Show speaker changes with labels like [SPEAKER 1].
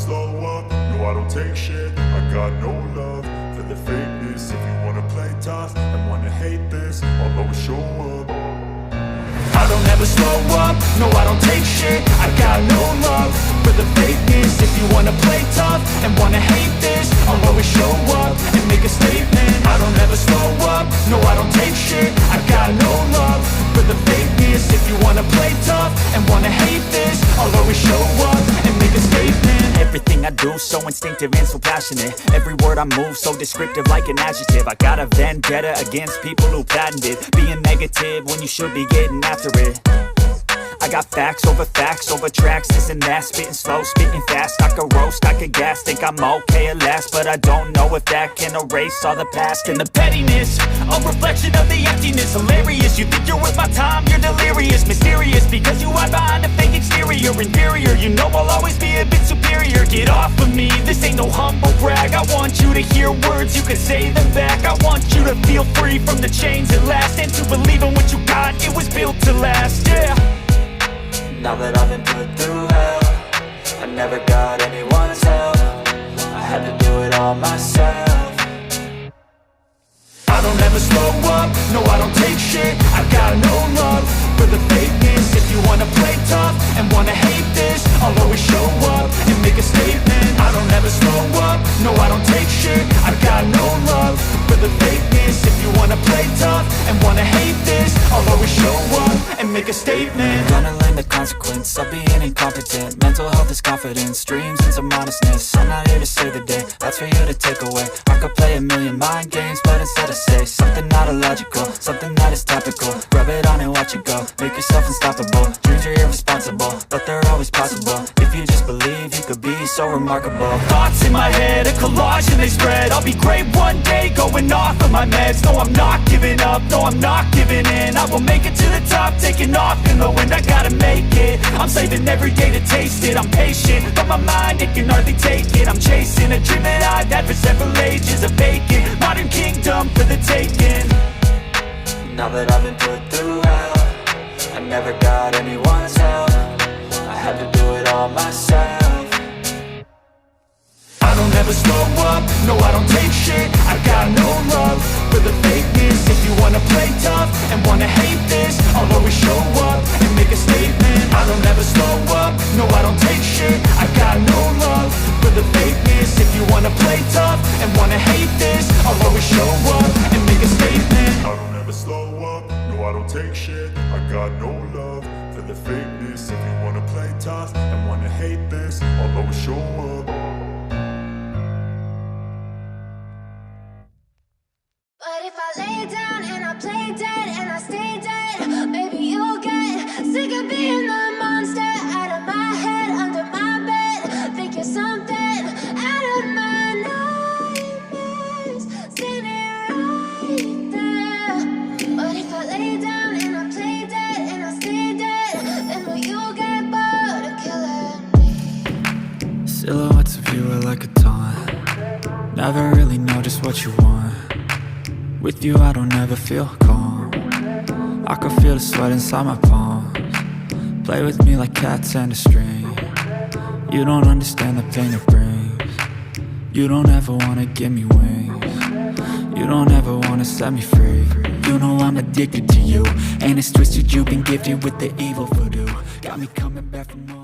[SPEAKER 1] slow up, no I don't take shit. I got no love for the fakeness. If you wanna play tough and wanna hate this, I'll always show up.
[SPEAKER 2] I don't ever slow up, no I don't take shit. I got no love for the fakeness. If you wanna play tough and wanna hate this, I'll always show up and make a statement. I don't ever slow up, no I don't take shit. I got no love for the fakeness. If you wanna play tough and wanna hate this, I'll always show up and make a statement. Everything I do so instinctive and so passionate. Every word I move so descriptive like an adjective. I got a vendetta against people who patented being negative when you should be getting after it. I got facts over tracks, this and that. Spitting slow, spitting fast. I could roast, I could gas. Think I'm okay at last, but I don't know if that can erase all the past. And the pettiness, a reflection of the emptiness. Hilarious, you think you're worth my time, you're delirious. Mysterious, because you hide behind a fake exterior. Inferior, you know I'll always be a bit superior. Get off of me, this ain't no humble brag. I want you to hear words, you can say them back. I want you to feel free from the chains at last, and to believe in what you got, it was built to last, yeah.
[SPEAKER 3] Now that I've been put through hell, I never got anyone's help. I had to do it all myself.
[SPEAKER 2] I don't ever slow up, no I don't take shit. I got no love for the fakeness. If you wanna play tough and wanna hate this, I'll always show up and make a statement. I don't ever slow up, no I don't take shit. I got no love for the fakeness. If you wanna play tough and wanna hate this, I'll always show up and make a statement.
[SPEAKER 3] Gonna learn the consequence of being incompetent. Mental health is confidence, dreams and some modestness. I'm not here to save the day, that's for you to take away. I could play a million mind games, but instead I say something not illogical, something that is topical. Rub it on and watch it go, make yourself unstoppable. Dreams are irresponsible, but they're always possible. If you just believe, you could be so remarkable.
[SPEAKER 2] Thoughts in my head, a collage and they spread. I'll be great one day, going off of my meds. No, I'm not giving up, no, I'm not giving in. I will make it to the top, taking off in the wind. I gotta make it, I'm saving every day to taste it. I'm patient, but my mind, it can hardly take it. I'm chasing a dream that I've had for several ages. A vacant, modern kingdom for the taking.
[SPEAKER 3] Now that I've been put through hell, I never got anyone's help. I had to do it all myself.
[SPEAKER 2] I don't ever slow up, no I don't take shit. I got no love for the fakeness. If you wanna play tough and wanna hate this, I'll always show up and make a statement. I don't ever slow up, no I don't take shit. I got no love for the fakeness. If you wanna play tough and wanna hate this, I'll always show up and make a statement.
[SPEAKER 1] I don't ever slow up, no I don't take shit. I got no love for the fakeness. If you wanna play tough and wanna hate this, I'll always show up.
[SPEAKER 4] But if I lay down and I play dead and I stay dead, maybe you'll get sick of being the monster out of my head, under my bed. Think you're something out of my nightmares, standing right there. But if I lay down and I play dead and I stay dead, then will you get bored of killing me?
[SPEAKER 3] Silhouettes of you are like a taunt. Never really know just what you want. With you I don't ever feel calm. I can feel the sweat inside my palms. Play with me like cats and a string. You don't understand the pain it brings. You don't ever wanna give me wings. You don't ever wanna set me free. You know I'm addicted to you, and it's twisted, you've been gifted with the evil voodoo. Got me coming back for more.